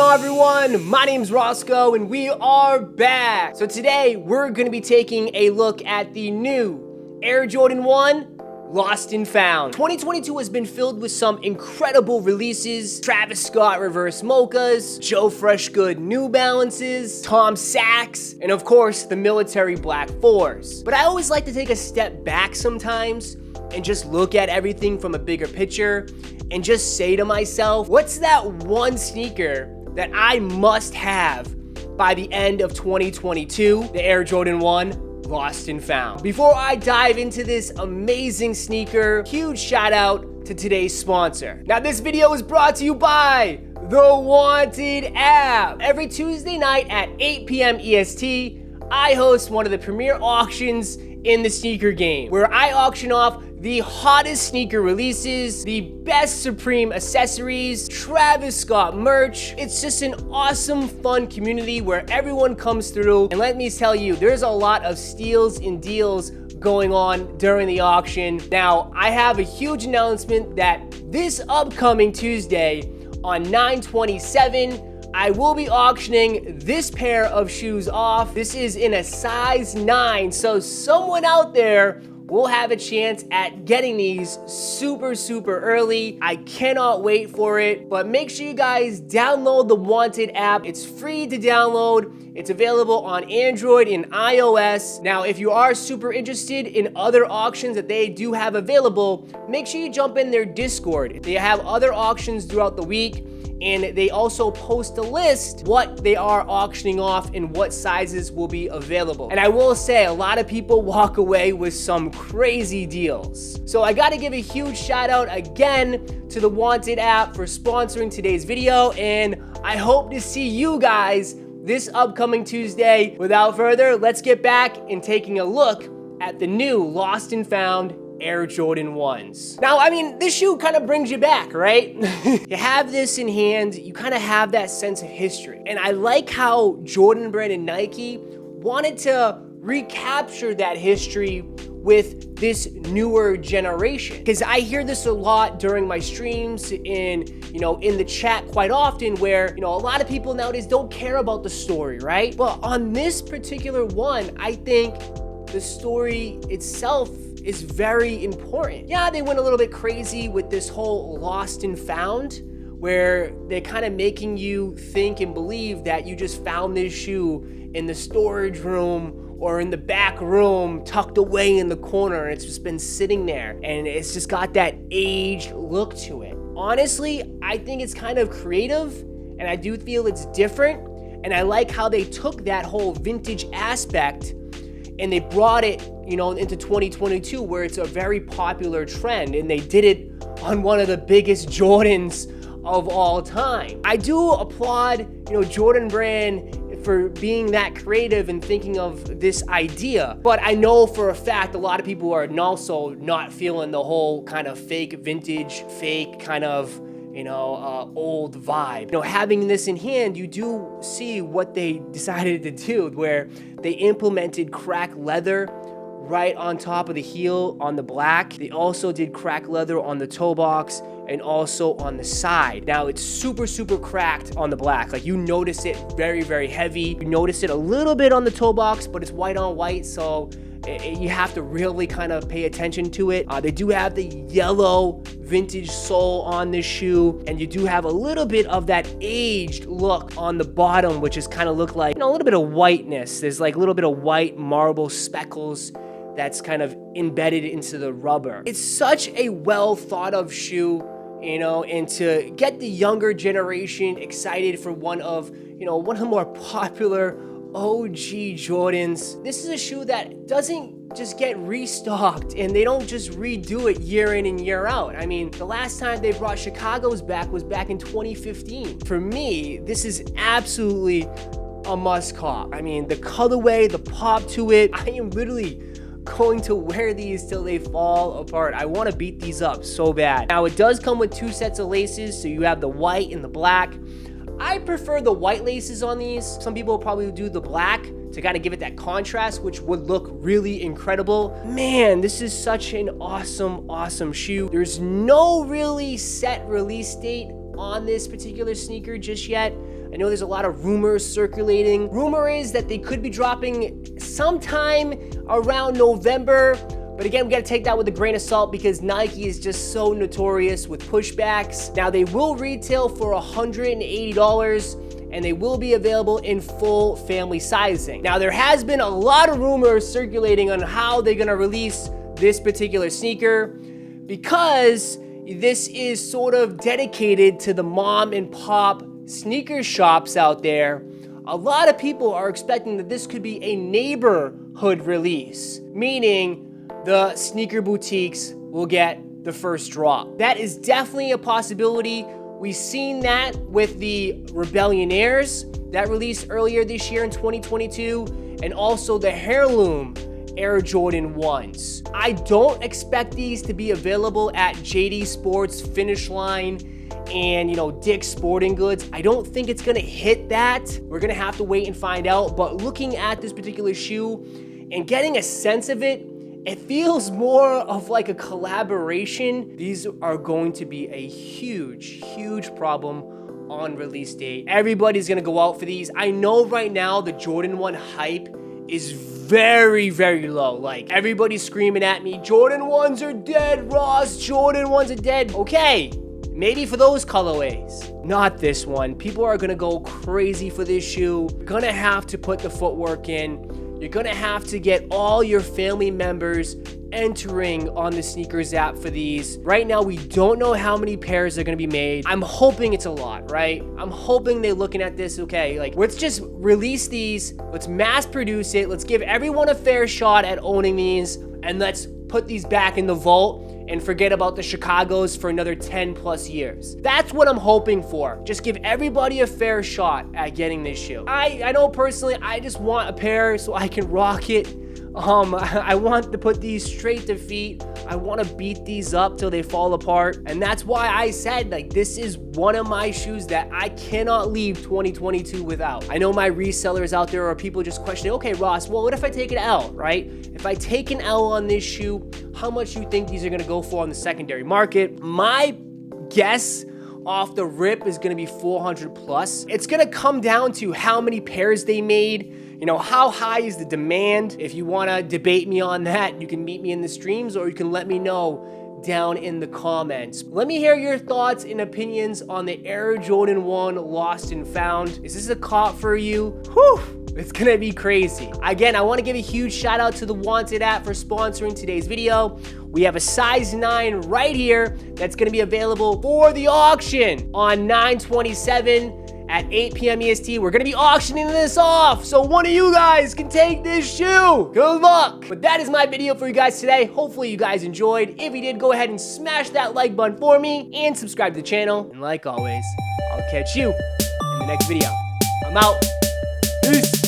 on, everyone? My name's Roszko and we are back. So today we're going to be taking a look at the new Air Jordan 1 Lost and Found. 2022 has been filled with some incredible releases: Travis Scott reverse mochas, Joe Freshgood New Balances, Tom Sachs, and of course the military Black 4s. But I always like to take a step back sometimes and just look at everything from a bigger picture and just say to myself, what's that one sneaker that I must have by the end of 2022? The Air Jordan 1 Lost and Found. Before I dive into this amazing sneaker, huge shout out to today's sponsor. Now this video is brought to you by the Wanted app. Every Tuesday night at 8 p.m. EST, I host one of the premier auctions in the sneaker game, where I auction off the hottest sneaker releases, the best Supreme accessories, Travis Scott merch. It's just an awesome, fun community where everyone comes through. And let me tell you, there's a lot of steals and deals going on during the auction. Now, I have a huge announcement that this upcoming Tuesday on 9/27, I will be auctioning this pair of shoes off. This is in a size 9, so someone out there will have a chance at getting these super early. I cannot wait for it, but make sure you guys download the Wanted app. It's free to download. It's available on Android and iOS. Now, if you are super interested in other auctions that they do have available, make sure you jump in their Discord. They have other auctions throughout the week, and they also post a list what they are auctioning off and what sizes will be available. And I will say, a lot of people walk away with some crazy deals. So I gotta give a huge shout out again to the Wanted app for sponsoring today's video, and I hope to see you guys this upcoming Tuesday. Without further, let's get back and taking a look at the new Lost and Found Air Jordan 1s. Now, I mean, this shoe kind of brings you back, right? You have this in hand, you kind of have that sense of history. And I like how Jordan Brand and Nike wanted to recapture that history with this newer generation. Because I hear this a lot during my streams and, in the chat quite often, where, a lot of people nowadays don't care about the story, right? But on this particular one, I think the story itself is very important. Yeah, they went a little bit crazy with this whole Lost and Found, where they're kind of making you think and believe that you just found this shoe in the storage room or in the back room tucked away in the corner, and it's just been sitting there, and it's just got that aged look to it. Honestly, I think it's kind of creative, and I do feel it's different, and I like how they took that whole vintage aspect and they brought it, into 2022, where it's a very popular trend, and they did it on one of the biggest Jordans of all time. I do applaud, Jordan Brand for being that creative and thinking of this idea, but I know for a fact a lot of people are also not feeling the whole kind of fake vintage, fake kind of old vibe. Having this in hand, you do see what they decided to do, where they implemented cracked leather right on top of the heel on the black. They also did cracked leather on the toe box and also on the side. Now it's super cracked on the black. Like, you notice it very heavy. You notice it a little bit on the toe box, but it's white on white, so you have to really kind of pay attention to it. They do have the yellow vintage sole on this shoe, and you do have a little bit of that aged look on the bottom, which is kind of look like, a little bit of whiteness. There's like a little bit of white marble speckles that's kind of embedded into the rubber. It's such a well thought of shoe, and to get the younger generation excited for one of the more popular OG Jordans. This is a shoe that doesn't just get restocked, and they don't just redo it year in and year out. I mean, the last time they brought Chicago's back was back in 2015. For me, this is absolutely a must cop. I mean, the colorway, the pop to it, I am literally going to wear these till they fall apart. I want to beat these up so bad. Now, it does come with 2 sets of laces, so you have the white and the black. I prefer the white laces on these. Some people probably do the black to kind of give it that contrast, which would look really incredible. Man, this is such an awesome shoe. There's no really set release date on this particular sneaker just yet. I know there's a lot of rumors circulating. Rumor is that they could be dropping sometime around November. But again, we gotta take that with a grain of salt because Nike is just so notorious with pushbacks. Now, they will retail for $180 and they will be available in full family sizing. Now, there has been a lot of rumors circulating on how they're gonna release this particular sneaker because this is sort of dedicated to the mom and pop sneaker shops out there. A lot of people are expecting that this could be a neighborhood release, meaning the sneaker boutiques will get the first drop. That is definitely a possibility. We've seen that with the Rebellionaires that released earlier this year in 2022, and also the Heirloom Air Jordan 1s. I don't expect these to be available at JD Sports, Finish Line, and Dick's Sporting Goods. I don't think it's gonna hit that. We're gonna have to wait and find out, but looking at this particular shoe and getting a sense of it, it feels more of like a collaboration. These are going to be a huge, huge problem on release date. Everybody's gonna go out for these. I know right now the Jordan 1 hype is very, very low. Like, everybody's screaming at me, Jordan 1s are dead, Ross, Jordan 1s are dead. Okay, maybe for those colorways, not this one. People are gonna go crazy for this shoe. You're gonna have to put the footwork in. You're gonna have to get all your family members entering on the sneakers app for these. Right now, we don't know how many pairs are gonna be made. I'm hoping it's a lot, right? I'm hoping they're looking at this, okay, like, let's just release these, let's mass produce it, let's give everyone a fair shot at owning these, and let's put these back in the vault and forget about the Chicagos for another 10 plus years. That's what I'm hoping for. Just give everybody a fair shot at getting this shoe. I know personally, I just want a pair so I can rock it. I want to put these straight to feet. I want to beat these up till they fall apart. And that's why I said, like, this is one of my shoes that I cannot leave 2022 without. I know my resellers out there are people just questioning, okay, Ross, well, what if I take an L, right? If I take an L on this shoe, how much do you think these are going to go for on the secondary market? My guess off the rip is going to be 400 plus. It's going to come down to how many pairs they made. How high is the demand? If you want to debate me on that, you can meet me in the streams or you can let me know down in the comments. Let me hear your thoughts and opinions on the Air Jordan 1 Lost and Found. Is this a cop for you? Whew! It's gonna be crazy. Again, I wanna give a huge shout out to the Wanted app for sponsoring today's video. We have a size 9 right here that's gonna be available for the auction on 9/27 at 8 p.m. EST. We're gonna be auctioning this off, so one of you guys can take this shoe. Good luck. But that is my video for you guys today. Hopefully you guys enjoyed. If you did, go ahead and smash that like button for me and subscribe to the channel. And like always, I'll catch you in the next video. I'm out. Peace.